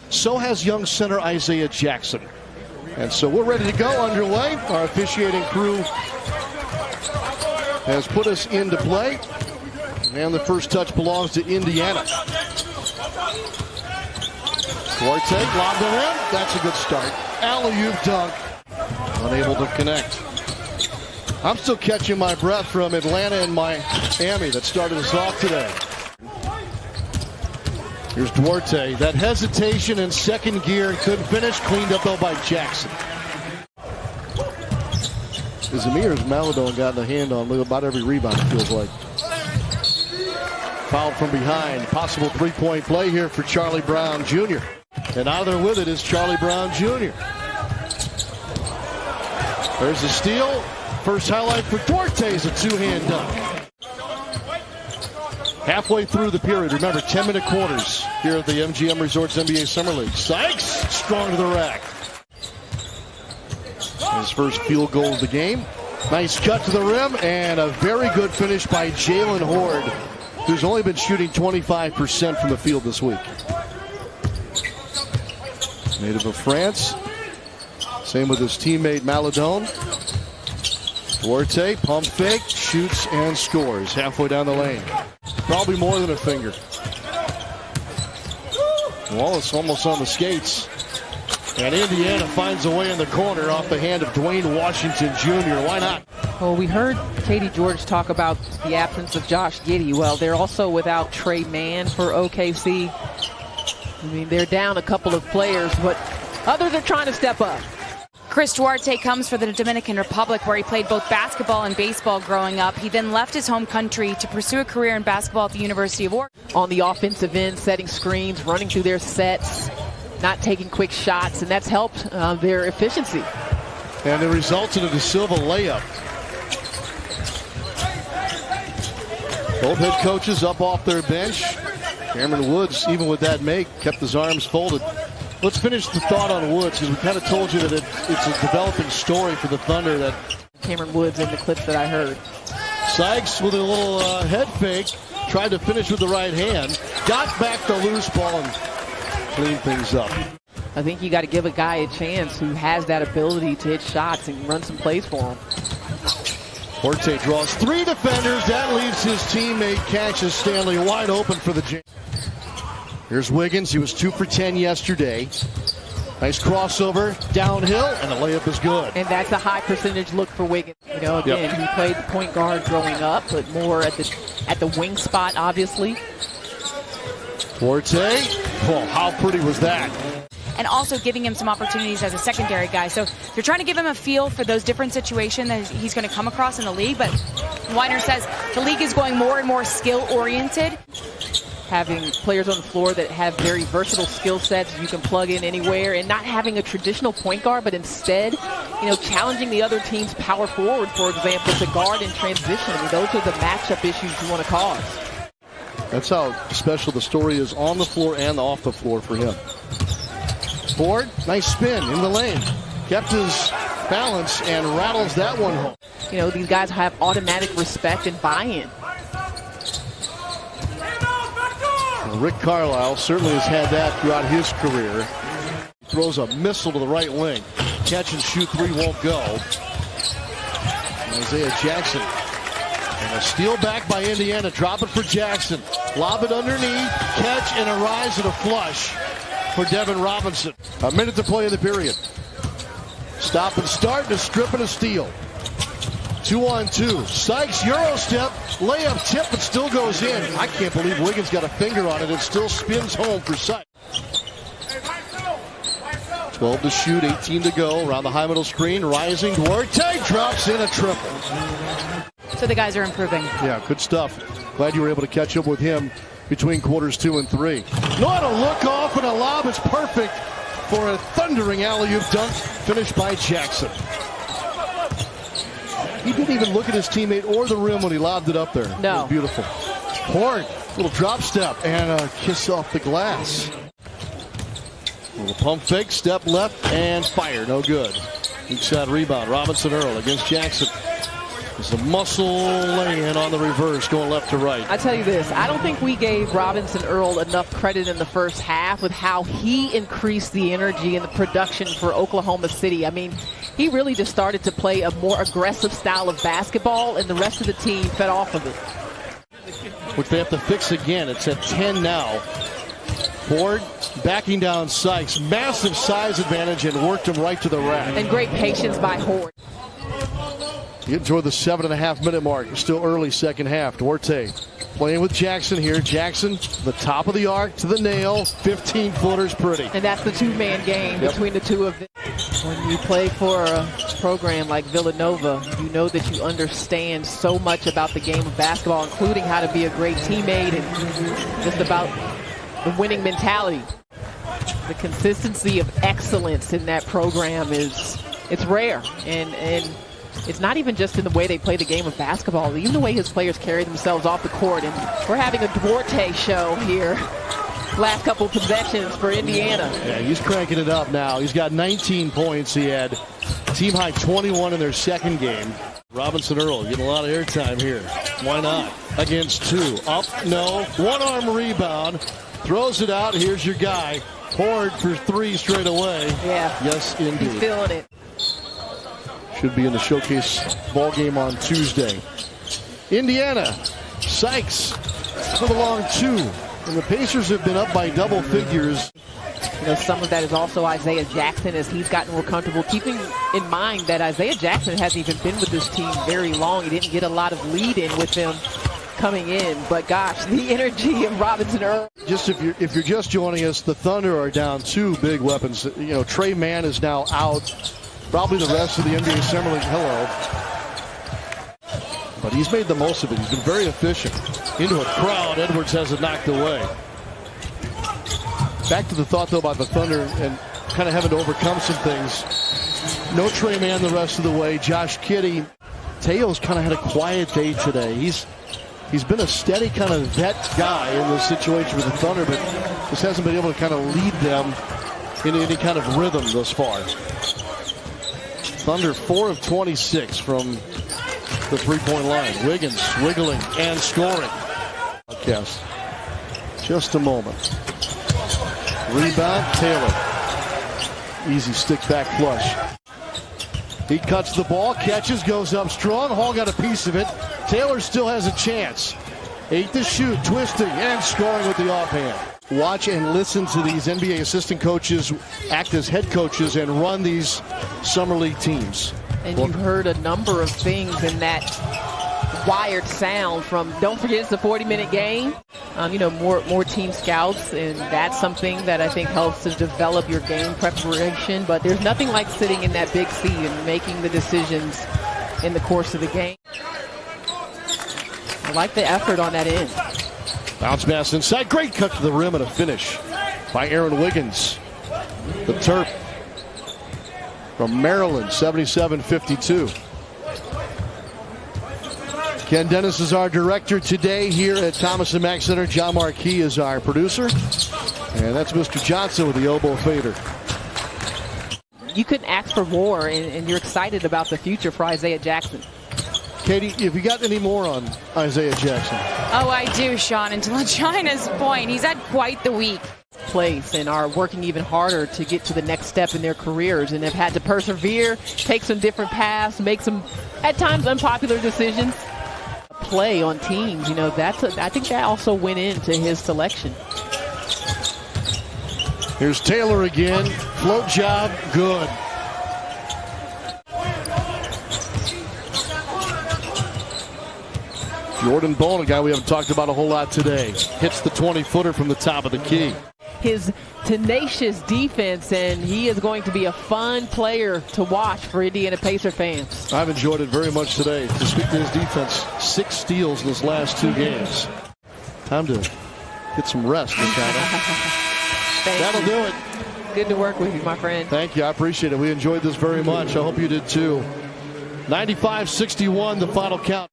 So has young center Isaiah Jackson. And so we're ready to go underway. Our officiating crew has put us into play. And the first touch belongs to Indiana. Duarte lobbed it in. That's a good start. Alley-oop dunk. Unable to connect. I'm still catching my breath from Atlanta and Miami that started us off today. Here's Duarte. That hesitation in second gear, couldn't finish. Cleaned up though by Jackson. Zamir Maladon got the hand on about every rebound, it feels like. Fouled from behind. Possible three-point play here for Charlie Brown Jr. And out there with it is Charlie Brown Jr. There's a steal. First highlight for Duarte is a two-hand dunk. Halfway through the period, remember 10-minute quarters here at the MGM Resorts NBA Summer League. Sykes strong to the rack. His first field goal of the game. Nice cut to the rim and a very good finish by Jalen Horde, who's only been shooting 25% from the field this week. Native of France. Same with his teammate Maladon. Duarte, pump fake, shoots and scores halfway down the lane. Probably more than a finger. Wallace almost on the skates. And Indiana finds a way in the corner off the hand of Dwayne Washington Jr. Why not? Well, we heard Katie George talk about the absence of Josh Giddey. Well, they're also without Trey Mann for OKC. I mean, they're down a couple of players, but others are trying to step up. Chris Duarte comes from the Dominican Republic, where he played both basketball and baseball growing up. He then left his home country to pursue a career in basketball at the University of Oregon. On the offensive end, setting screens, running through their sets, not taking quick shots, and that's helped their efficiency. And it resulted in a De Silva layup. Both head coaches up off their bench. Cameron Woods, even with that make, kept his arms folded. Let's finish the thought on Woods, because we kind of told you that it's a developing story for the Thunder. That Cameron Woods in the clips that I heard. Sykes with a little head fake, tried to finish with the right hand, got back the loose ball and cleaned things up. I think you got to give a guy a chance who has that ability to hit shots and run some plays for him. Duarte draws three defenders. That leaves his teammate Cassius Stanley wide open for the jam. Here's Wiggins. He was 2 for 10 yesterday. Nice crossover downhill, and the layup is good. And that's a high percentage look for Wiggins. You know, again, He played the point guard growing up, but more at the wing spot, obviously. Duarte, oh, how pretty was that? And also giving him some opportunities as a secondary guy. So you're trying to give him a feel for those different situations that he's going to come across in the league. But Weiner says the league is going more and more skill-oriented. Having players on the floor that have very versatile skill sets you can plug in anywhere, and not having a traditional point guard, but instead, challenging the other team's power forward, for example, to guard in transition. I mean, those are the matchup issues you want to cause. That's how special the story is on the floor and off the floor for him. Ford, nice spin in the lane. Kept his balance and rattles that one home. These guys have automatic respect and buy-in. Rick Carlisle certainly has had that throughout his career. Throws a missile to the right wing. Catch and shoot three won't go. Isaiah Jackson. And a steal back by Indiana. Drop it for Jackson. Lob it underneath. Catch and a rise and a flush for Devin Robinson. A minute to play in the period. Stop and start and a strip and a steal. 2-on-2. Sykes, Euro step, layup tip, but still goes in. I can't believe Wiggins got a finger on it. It still spins home for Sykes. 12 to shoot, 18 to go. Around the high middle screen, rising. Duarte drops in a triple. So the guys are improving. Yeah, good stuff. Glad you were able to catch up with him between quarters 2 and 3. Not a look off and a lob. It's perfect for a thundering alley-oop dunk finished by Jackson. He didn't even look at his teammate or the rim when he lobbed it up there. No. It was beautiful. Horn, little drop step and a kiss off the glass. Little pump fake, step left and fire. No good. Weak side rebound. Robinson Earl against Jackson. It's a muscle lay-in on the reverse, going left to right. I tell you this, I don't think we gave Robinson Earl enough credit in the first half with how he increased the energy and the production for Oklahoma City. I mean, he really just started to play a more aggressive style of basketball, and the rest of the team fed off of it. Which they have to fix again. It's at 10 now. Ford backing down Sykes. Massive size advantage and worked him right to the rack. And great patience by Horde. Getting toward the 7.5-minute mark. Still early second half. Duarte playing with Jackson here. Jackson, the top of the arc to the nail. 15-footers pretty. And that's the two-man game between the two of them. When you play for a program like Villanova, you know that you understand so much about the game of basketball, including how to be a great teammate and just about the winning mentality. The consistency of excellence in that program it's rare. And it's not even just in the way they play the game of basketball, even the way his players carry themselves off the court. And we're having a Duarte show here. Last couple possessions for Indiana. Yeah, he's cranking it up now. He's got 19 points. He had team high 21 in their second game. Robinson Earl getting a lot of airtime here. Why not? Against two. Up, no. One-arm rebound. Throws it out. Here's your guy. Horde for three straight away. Yeah. Yes, indeed. He's feeling it. Should be in the showcase ball game on Tuesday. Indiana. Sykes for the long two. And the Pacers have been up by double figures. You know, some of that is also Isaiah Jackson as he's gotten more comfortable, keeping in mind that Isaiah Jackson hasn't even been with this team very long. He didn't get a lot of lead in with them coming in, but gosh, the energy of Robinson Earl. Just if you're just joining us, the Thunder are down two big weapons. You know, Trey Mann is now out. Probably the rest of the NBA Summer League. Hello. But he's made the most of it. He's been very efficient. Into a crowd. Edwards has it knocked away. Back to the thought, though, about the Thunder and kind of having to overcome some things. No Trey Mann the rest of the way. Josh Giddey. Teo's kind of had a quiet day today. He's been a steady kind of vet guy in this situation with the Thunder, but just hasn't been able to kind of lead them into any kind of rhythm thus far. Thunder 4 of 26 from the three-point line. Wiggins wiggling and scoring. Podcast. Just a moment. Rebound, Taylor. Easy stick back flush. He cuts the ball, catches, goes up strong. Hall got a piece of it. Taylor still has a chance. 8 to shoot, twisting and scoring with the offhand. Watch and listen to these NBA assistant coaches act as head coaches and run these summer league teams. And you've heard a number of things in that wired sound from, don't forget, it's a 40-minute game. You know, more team scouts, and that's something that I think helps to develop your game preparation. But there's nothing like sitting in that big seat and making the decisions in the course of the game. I like the effort on that end. Bounce pass inside. Great cut to the rim and a finish by Aaron Wiggins. The Terp from Maryland, 77-52. Ken Dennis is our director today here at Thomas & Mack Center. John Marquis is our producer. And that's Mr. Johnson with the oboe fader. You couldn't ask for more, and you're excited about the future for Isaiah Jackson. Katie, have you got any more on Isaiah Jackson? Oh, I do, Sean. And to LaChina's point, he's had quite the week. Place and are working even harder to get to the next step in their careers and have had to persevere, take some different paths, make some, at times, unpopular decisions. Play on teams, you know, I think that also went into his selection. Here's Taylor again. Float job, good. Jordan Bone, a guy we haven't talked about a whole lot today, hits the 20-footer from the top of the key. His tenacious defense, and he is going to be a fun player to watch for Indiana Pacer fans. I've enjoyed it very much today. To speak to his defense, 6 steals in his last 2 games. Time to get some rest, Mikata. That'll do it. Good to work with you, my friend. Thank you. I appreciate it. We enjoyed this very much. I hope you did too. 95-61, the final count.